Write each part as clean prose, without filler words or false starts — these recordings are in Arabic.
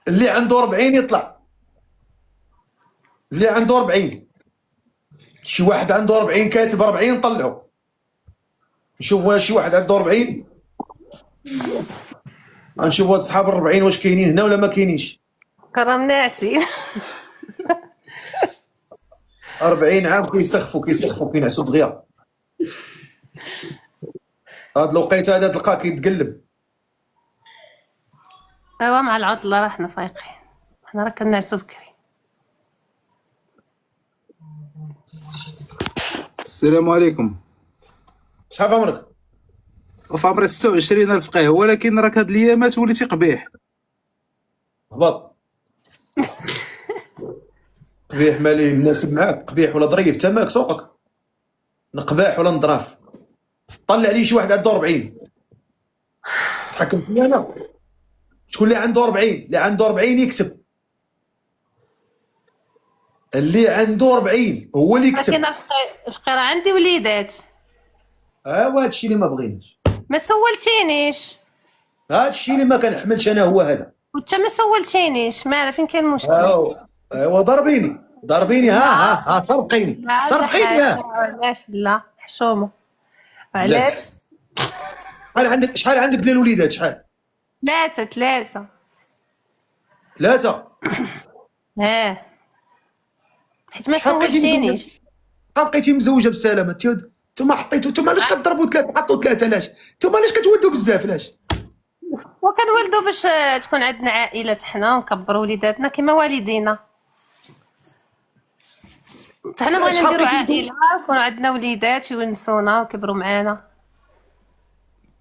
اللي عنده 40 يطلع، اللي عنده 40. شي واحد عنده 40 كاتب 40 طلعوا نشوفوا شي واحد عنده 40. غنشوفوا هاد صحاب ال 40 واش كاينين هنا ولا ما كاينينش. كرم ناعسين 40 عام كيسخفوا كينعسوا دغيا. هاد الوقيته هذا تلقاه كيتقلب. ايوا مع العطلة راه حنا فايقين، حنا راه كنعسو بكري. السلام عليكم. شحال في عمرك؟ وفي عمري 26,000 قهوة، ولكن راك هاد الايامات وليتي قبيح. هبط. قبيح مالي مناسب معاك؟ قبيح ولا ظريف؟ تماك سوقك نقباح ولا نظراف؟ طلع لي شي واحد عنده 40 حكم فيا انا. شكون اللي عنده 40؟ اللي عنده 40 يكسب، اللي عنده 40 هو اللي يكسب. لكن الفقيرة عندي وليدات. ايوا هادشي اللي ما بغيناش، ما سولتينيش، هادشي اللي ما كنحملش انا هو هذا. وانت ما سولتينيش، مالا فين كاين المشكل؟ ايوا ضربيني ها صرفقيني لا صرفقيني ها. علاش لا حشومه؟ علاش؟ شحال عندك ديال الوليدات؟ شحال؟ ثلاثة. 3. حيت ما شحال بقيتي سولتينيش. شحال بقيتي مزوجه بالسلامه؟ نتوما حطيتو، نتوما علاش كضربوا 3؟ حطوا 3 علاش؟ نتوما علاش كتولدوا بزاف علاش؟ وكنولدوا باش تكون عندنا عائلات حنا ونكبروا وليداتنا كما والدينا. حنا بغينا نديروا عائله ويكون عندنا وليدات يونسونا ويكبروا معانا.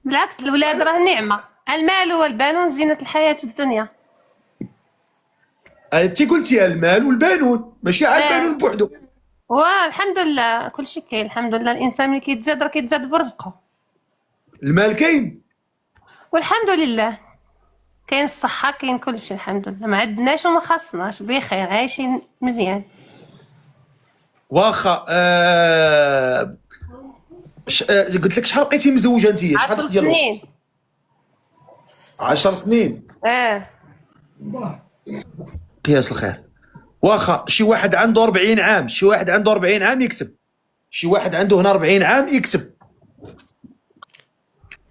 بالعكس الولاد راه نعمه، المال والبنون زينة الحياة الدنيا. انت قلتي المال والبنون، ماشي على البنون بوحدو. والحمد لله كلشي كاين، الحمد لله. الانسان ملي كيتزاد راه كيتزاد برزقه. المال كاين والحمد لله كاين الصحه، كاين كلشي الحمد لله. ما عندناش وما خاصناش، بخير عايشين مزيان. واخا قلت لك شحال بقيتي مزوجه انت؟ شحال 10 سنين. 10 سنين. قياس الخير. واخا شي واحد عنده 40 عام، شي واحد عنده 40 عام يكسب، شي واحد عنده هنا 40 عام يكسب.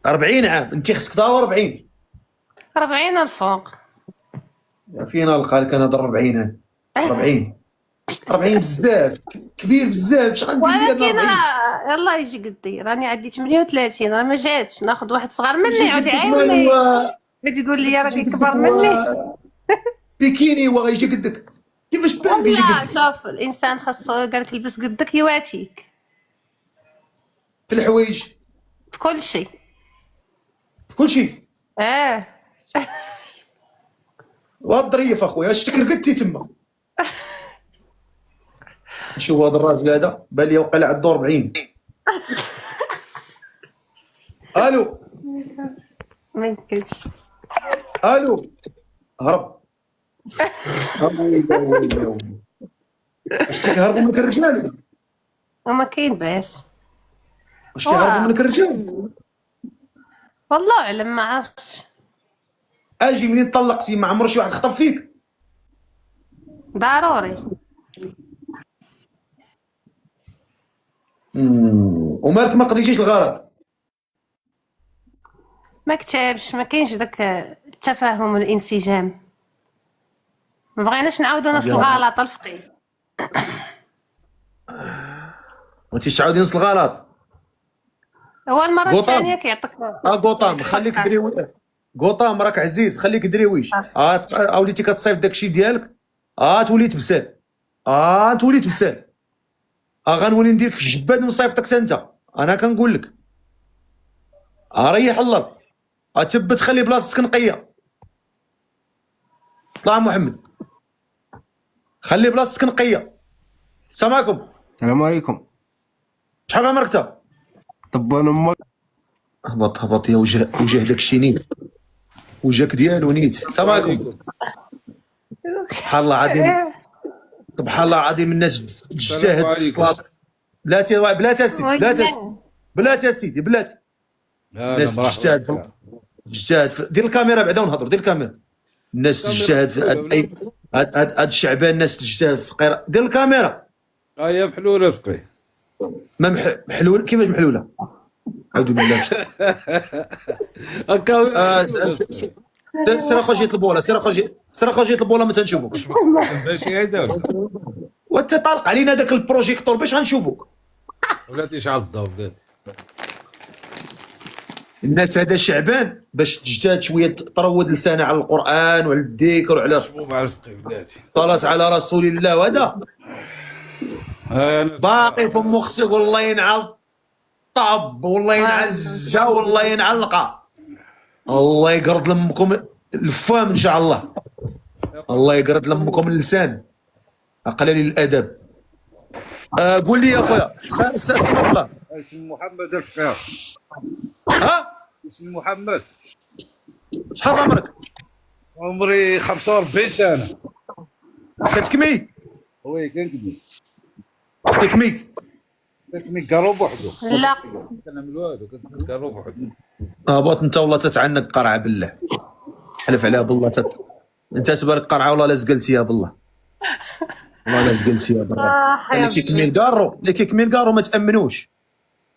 40 عام انت خصك تداور 40. 40 الفوق. فينا لقى لك انا 40 عام. 40 بزاف كبير بزاف. اش غندير لي ولكن يلاه يجي قدي، راني عندي 38 راه ما جاتش ناخذ واحد صغار مني يعاود يعاوني يعاود يقول لي راكي كبر مني. بيكيني هو غيجي قدك كيفاش باغي يجي لا قدك؟ شوف الانسان خاصو قالك يلبس قدك يواتيك في الحوايج، في كل شيء. في كل شيء. والظريف اخويا شتك رقدتي تما. نشوف هذا الراجل هذا بان لي وقع عنده 40. الو ما يمكنش. الو هرب. واش كيهربوا منك الرجال؟ وما كاين باش. واش كيهربوا منك الرجال؟ والله اعلم ما عرفتش. اجي منين طلقتي ما عمر شي واحد خطب فيك؟ ضروري. ومالك ما قضيتيش الغرض؟ ما كتبش، ما كاينش داك التفاهم والانسجام. ما بغيناش نعاودوا نفس الغلط الفقي. بغيتيش تعاودي نفس الغلط؟ هو المره الثانيه كيعطيك غوطام خليك دريوي. غوطام راك عزيز خليك دريويش. وليتي كتصيف داكشي ديالك. تولي تبسال. تولي تبسال. غنولي نديرك في الجباد ونصيفطك حتى انت. انا كنقول لك ريح الله. تبت خلي بلاصتك نقيه. طلع محمد خلي بلاصتك نقيه. السلام عليكم. السلام عليكم. شحال عمرك انت؟ طبان امك. هبط يا وجه داكشي نيت. وجهك ديالو نيت. السلام عليكم. سبحان الله العظيم، سبحان الله العظيم. الناس تجتهد في الصلاه. بلاتي سيدي بلاتي. الناس تجتهد. دير الكاميرا بعدا ونهضروا. دير الكاميرا. الناس تجتهد في هاد الشعبان، الناس تجتهد في قراءة. دير الكاميرا. هي محلوله فقيه. ما محلول كيفاش محلوله؟ اعوذ بالله. سير اخويا يطلبوا لها، سير اخويا يطلبوا لها ما تنشوفوك. باش يعيدوا وانت طالق علينا داك البروجيكتور باش غنشوفوك. بلاتي شعل الضوء بلاتي. الناس هذا شعبان باش تجتهد شويه، تروض لسانه على القران وعلى الذكر وعلى شوفوا مع الفقيه بلاتي. الصلاه على رسول الله. وهذا باقي فمو خصك والله ينعل الطب والله ينعل الزا والله ينعل القا. الله يقرض لامكم الفم ان شاء الله. الله يقرض لامكم اللسان. قليل الادب. قول لي يا خويا اسمك الله. اسمي محمد الفقيه. ها اسمي محمد. شحال عمرك؟ عمري 45 سنه. كتكمي؟ وي كنكمي. كنكمي كارو بوحدو. لا كنعمل والو، كارو بوحدو. هبط انت والله تتعنق قرعه بالله. حلف عليها بالله انت تبارك قرعه والله لا زقلتيها بالله. والله لا زقلتيها بالله. اللي كيكمي الكارو ما تامنوش.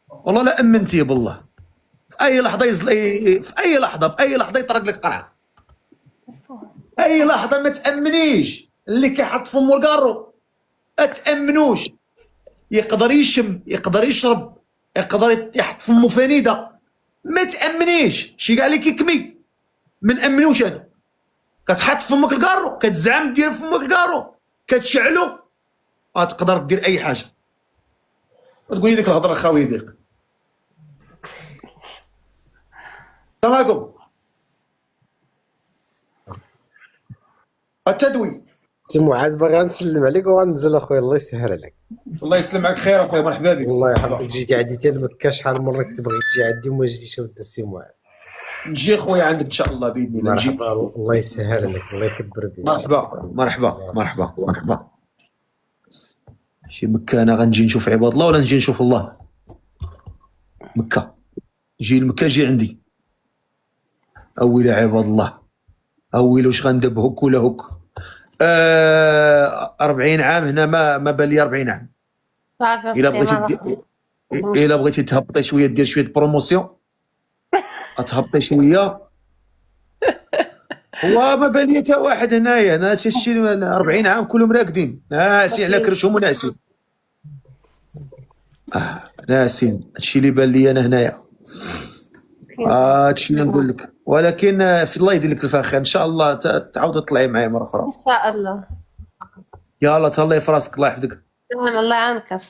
والله لا امنتيه بالله. في اي لحظه يطرق لك قرعه. اي لحظه ما تامنيش. اللي كيحط فمو الكارو ما تامنوش. يقدر يشم، يقدر يشرب، يقدر يحط فمو فنيده، ما تامنيش. شي كاع اللي كيكمي ما نامنوش. انا كتحط فمك الكارو، كتزعم دير فمك الكارو، كتشعلو، تقدر دير اي حاجه. وتقولي ديك الهضره الخاويه ديالك. السلام عليكم. التدوي. سمو عاد باغي نسلم عليك وغنزل اخويا، الله يسهل عليك. الله يسلم عليك. خير اخويا، مرحبا بك. الله يحفظك. جيتي عندي حتى لمكه، شحال من مره كنت بغيت تجي عندي وما جيتيش ود السمو عاد. نجي خويا عندك ان شاء الله باذن الله. نجي. مرحبا، الله يسهل عليك، الله يكبر بك. مرحبا. شي مكه انا غنجي نشوف عباد الله ولا نجي نشوف الله؟ مكه. جي لمكه، جي عندي. اويلي عباد الله، اويلي واش غندب هك ولا هك. 40 عام هنا ما بان لي 40 عام. الا بغيتي تهبطي شويه، دير شويه بروموسيون، تهبطي شويه. هو ما بان لي حتى واحد هنايا. انا هادشي 40 عام كلهم راكدين ناسين على كرشهم وناسين. ناسين. هادشي اللي بان لي انا هنايا. هادشي اللي نقول لك. ولكن في الله يدير لك الفخير ان شاء الله. تعاود تطلعي معايا مره اخرى ان شاء الله. يلا تهلاي في راسك. الله يحفظك. الله يعاونك.